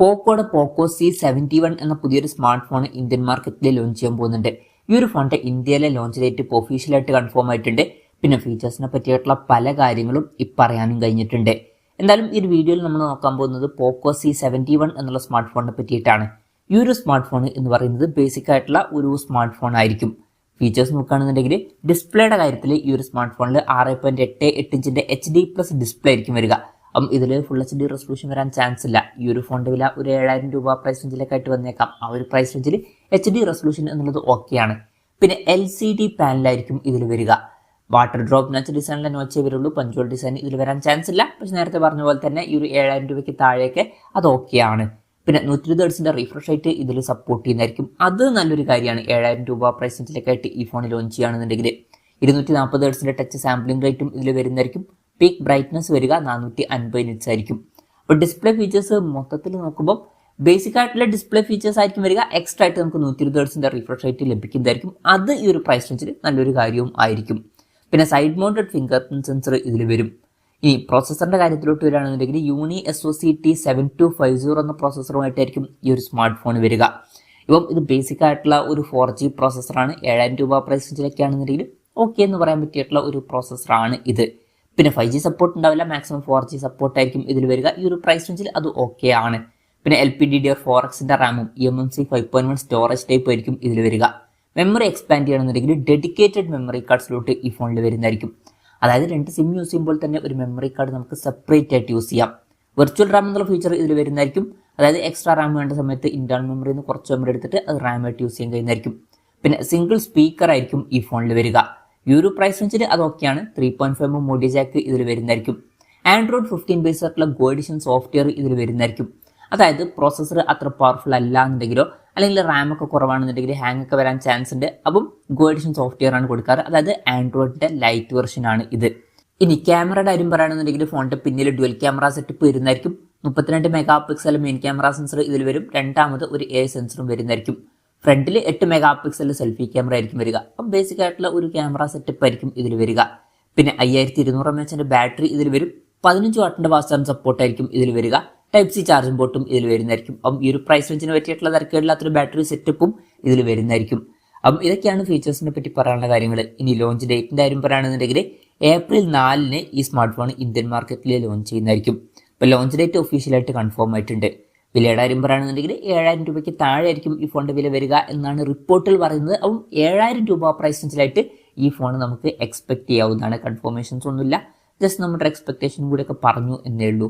പോക്കോയുടെ പോക്കോ C71 എന്ന പുതിയൊരു smart phone Indian മാർക്കറ്റിൽ ലോഞ്ച് ചെയ്യാൻ പോകുന്നുണ്ട്. ഈ ഒരു ഫോണിന്റെ ഇന്ത്യയിലെ ലോഞ്ച് ഡേറ്റ് ഇപ്പോൾ ഒഫീഷ്യലായിട്ട് കൺഫേം ആയിട്ടുണ്ട്. പിന്നെ ഫീച്ചേഴ്സിനെ പറ്റിയിട്ടുള്ള പല കാര്യങ്ങളും പറയാനും കഴിഞ്ഞിട്ടുണ്ട്. എന്തായാലും ഈ ഒരു വീഡിയോയിൽ നമ്മൾ നോക്കാൻ പോകുന്നത് പോക്കോ C71 എന്നുള്ള സ്മാർട്ട് ഫോണിനെ പറ്റിയിട്ടാണ്. ഈ ഒരു സ്മാർട്ട് ഫോൺ എന്ന് പറയുന്നത് ബേസിക് ആയിട്ടുള്ള ഒരു സ്മാർട്ട് ഫോൺ ആയിരിക്കും. ഫീച്ചേഴ്സ് നോക്കുകയാണെന്നുണ്ടെങ്കിൽ ഡിസ്പ്ലേയുടെ കാര്യത്തിൽ ഈ ഒരു സ്മാർട്ട് ഫോണിൽ 6.88 ഇഞ്ചിന്റെ HD+ ഡിസ്പ്ലേ ആയിരിക്കും വരിക. അപ്പം ഇതിൽ ഫുൾ HD റെസൊല്യൂഷൻ വരാൻ ചാൻസ് ഇല്ല. ഈ ഒരു ഫോണിന്റെ വില ഒരു 7,000 രൂപ പ്രൈസ് റേഞ്ചിലേക്കായിട്ട് വന്നേക്കാം. ആ ഒരു പ്രൈസ് റേഞ്ചിൽ HD റെസൊല്യൂഷൻ എന്നുള്ളത് ഓക്കെയാണ്. പിന്നെ LCD പാനലായിരിക്കും ഇതിൽ വരിക. വാട്ടർ ഡ്രോപ്പ് നച്ച് ഡിസൈനിലെ നോച്ചേ വരുള്ളൂ. പഞ്ച്വൽ ഡിസൈൻ ഇതിൽ വരാൻ ചാൻസ് ഇല്ല. പക്ഷെ നേരത്തെ പറഞ്ഞ പോലെ തന്നെ ഈ ഒരു 7,000 രൂപയ്ക്ക് താഴേക്ക് അത് ഓക്കെയാണ്. പിന്നെ 120 ഹെർട്സിന്റെ റിഫ്രഷ് റേറ്റ് ഇതിൽ സപ്പോർട്ട് ചെയ്യുന്നതായിരിക്കും. അത് നല്ലൊരു കാര്യമാണ്. 7,000 രൂപ പ്രൈസ് റേഞ്ചിലേക്കായിട്ട് ഈ ഫോൺ ലോഞ്ച് ചെയ്യുകയാണെന്നുണ്ടെങ്കിൽ 240 ഹെർട്സിന്റെ ടച്ച് സാമ്പിളിംഗ് റേറ്റും ഇതിൽ വരുന്നതായിരിക്കും. പീക്ക് ബ്രൈറ്റ്നസ് വരിക 450 നിറ്റ്സ് ആയിരിക്കും. അപ്പോൾ ഡിസ്പ്ലേ ഫീച്ചേഴ്സ് മൊത്തത്തിൽ നോക്കുമ്പോൾ ബേസിക് ആയിട്ടുള്ള ഡിസ്പ്ലേ ഫീച്ചേഴ്സ് ആയിരിക്കും വരിക. എക്സ്ട്രാ ആയിട്ട് നമുക്ക് 120 ഹെർട്സിന്റെ റിഫ്രഷ് റേറ്റ് ലഭിക്കുന്നതായിരിക്കും. അത് ഈ ഒരു പ്രൈസ് റേഞ്ചിൽ നല്ലൊരു കാര്യവും ആയിരിക്കും. പിന്നെ side mounted finger print sensor ഇതിൽ വരും. ഇനി പ്രോസസറിന്റെ കാര്യത്തിലോട്ട് വരികയാണെന്നുണ്ടെങ്കിൽ യൂണി SoC T7250 എന്ന പ്രോസസറുമായിട്ടായിരിക്കും ഈ ഒരു സ്മാർട്ട് ഫോൺ വരിക. ഇപ്പം ഇത് ബേസിക് ആയിട്ടുള്ള ഒരു 4G പ്രോസസറാണ്. 7,000 രൂപ പ്രൈസ് റേഞ്ചിലൊക്കെ ആണെന്നുണ്ടെങ്കിൽ ഓക്കെ എന്ന് പറയാൻ പറ്റിയിട്ടുള്ള ഒരു പ്രോസസറാണ് ഇത്. പിന്നെ 5G സപ്പോർട്ട് ഉണ്ടാവില്ല. മാക്സിമം 4G സപ്പോർട്ട് ആയിരിക്കും ഇതിൽ വരിക. ഈ ഒരു പ്രൈസ് റേഞ്ചിൽ അത് ഓക്കെ ആണ്. പിന്നെ LPDDR4Xന്റെ റാമും eMMC 5.1 സ്റ്റോറേജ് ടൈപ്പ് ആയിരിക്കും ഇതിൽ വരിക. മെമ്മറി എക്സ്പാൻഡ് ചെയ്യണമെന്നുണ്ടെങ്കിൽ ഡെഡിക്കേറ്റഡ് മെമ്മറി കാർഡ് സ്ലോട്ട് ഈ ഫോണിൽ വരുന്നതായിരിക്കും. അതായത് 2 സിം യൂസ് ചെയ്യുമ്പോൾ തന്നെ ഒരു മെമ്മറി കാർഡ് നമുക്ക് സെപ്പറേറ്റ് ആയിട്ട് യൂസ് ചെയ്യാം. വെർച്വൽ റാം എന്നുള്ള ഫീച്ചർ ഇതിൽ വരുന്നതായിരിക്കും. അതായത് എക്സ്ട്രാ റാം വേണ്ട സമയത്ത് ഇന്റേണൽ മെമ്മറിയിൽ നിന്ന് കുറച്ച് മെമ്മറി എടുത്തിട്ട് അത് റാം ആയിട്ട് യൂസ് ചെയ്യാൻ കഴിയുന്നതായിരിക്കും. പിന്നെ സിംഗിൾ സ്പീക്കർ ആയിരിക്കും ഈ ഫോണിൽ വരിക. ഈ ഒരു പ്രൈസ് റേഞ്ചിൽ അത് ഓക്കെയാണ്. 3.5 മോഡി ജാക്ക് ഇതിൽ വരുന്നതായിരിക്കും. ആൻഡ്രോയിഡ് 15 ബേസ് ആയിട്ടുള്ള ഗോ എഡിഷൻ സോഫ്റ്റ്വെയർ ഇതിൽ വരുന്നതായിരിക്കും. അതായത് പ്രോസസ്സർ അത്ര പവർഫുൾ അല്ല എന്നുണ്ടെങ്കിലോ അല്ലെങ്കിൽ റാം ഒക്കെ കുറവാണെന്നുണ്ടെങ്കിൽ ഹാങ് ഒക്കെ വരാൻ ചാൻസ് ഉണ്ട്. അപ്പം ഗോ എഡിഷൻ സോഫ്റ്റ്വെയർ ആണ് കൊടുക്കാറ്. അതായത് ആൻഡ്രോയിഡിന്റെ ലൈറ്റ് വെർഷൻ ആണ് ഇത്. ഇനി ക്യാമറയുടെ കാര്യം പറയുകയാണെന്നുണ്ടെങ്കിൽ ഫോണിന്റെ പിന്നിൽ ഡ്യുവൽ ക്യാമറ സെറ്റപ്പ് വരുന്നതായിരിക്കും. 32 mega pixel main camera sensor ഇതിൽ വരും. രണ്ടാമത് ഒരു AI സെൻസറും വരുന്നതായിരിക്കും. ഫ്രണ്ടിൽ 8 മെഗാ പിക്സൽ സെൽഫി ക്യാമറ ആയിരിക്കും വരിക. അപ്പം ബേസിക് ആയിട്ടുള്ള ഒരു ക്യാമറ സെറ്റപ്പ് ആയിരിക്കും ഇതിൽ വരിക. പിന്നെ 5200 mAh ബാറ്ററി ഇതിൽ വരും. 15 വാട്ടിന്റെ ഫാസ്റ്റ് ചാർജ് സപ്പോർട്ട് ആയിരിക്കും ഇതിൽ വരിക. Type-C ചാർജിംഗ് പോർട്ടും ഇതിൽ വരുന്നതായിരിക്കും. അപ്പം ഈ ഒരു പ്രൈസ് റേഞ്ചിന് പറ്റിയിട്ടുള്ള തിരക്കേടില്ലാത്തൊരു ബാറ്ററി സെറ്റപ്പും ഇതിൽ വരുന്നതായിരിക്കും. അപ്പം ഇതൊക്കെയാണ് ഫീച്ചേഴ്സിനെ പറ്റി പറയാനുള്ള കാര്യങ്ങൾ. ഇനി ലോഞ്ച് ഡേറ്റിന്റെ കാര്യം പറയുകയാണെന്നുണ്ടെങ്കിൽ April 4 ഈ സ്മാർട്ട് ഫോൺ ഇന്ത്യൻ മാർക്കറ്റിൽ ലോഞ്ച് ചെയ്യുന്നതായിരിക്കും. ഇപ്പോൾ ലോഞ്ച് ഡേറ്റ് ഒഫീഷ്യലായിട്ട് കൺഫേം ആയിട്ടുണ്ട്. വിലയുടെ കാര്യം പറയുകയാണെന്നുണ്ടെങ്കിൽ 7,000 രൂപയ്ക്ക് താഴെ ആയിരിക്കും ഈ ഫോണിന്റെ വില വരിക എന്നാണ് റിപ്പോർട്ടിൽ പറയുന്നത്. അപ്പം 7,000 രൂപ പ്രൈസ് റേഞ്ചിലായിട്ട് ഈ ഫോൺ നമുക്ക് എക്സ്പെക്ട് ചെയ്യാവുന്നതാണ്. കൺഫർമേഷൻസ് ഒന്നുമില്ല. ജസ്റ്റ് നമ്മുടെ എക്സ്പെക്ടേഷൻ കൂടിയൊക്കെ പറഞ്ഞു എന്നേ ഉള്ളൂ.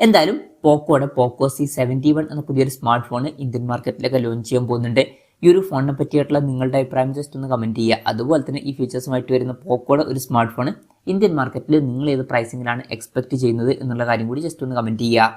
എന്തായാലും പോക്കോയുടെ പോക്കോ C71 എന്ന പുതിയൊരു സ്മാർട്ട് ഫോൺ ഇന്ത്യൻ മാർക്കറ്റിലൊക്കെ ലോഞ്ച് ചെയ്യാൻ പോകുന്നുണ്ട്. ഈ ഒരു ഫോണിനെ പറ്റിയിട്ടുള്ള നിങ്ങളുടെ അഭിപ്രായം ജസ്റ്റ് ഒന്ന് കമന്റ് ചെയ്യുക. അതുപോലെ തന്നെ ഈ ഫീച്ചേഴ്സുമായിട്ട് വരുന്ന പോക്കോയുടെ ഒരു സ്മാർട്ട് ഫോൺ ഇന്ത്യൻ മാർക്കറ്റിൽ നിങ്ങൾ ഏത് പ്രൈസിങ്ങിലാണ് എക്സ്പെക്ട് ചെയ്യുന്നത് എന്നുള്ള കാര്യം കൂടി ജസ്റ്റ് ഒന്ന് കമന്റ് ചെയ്യുക.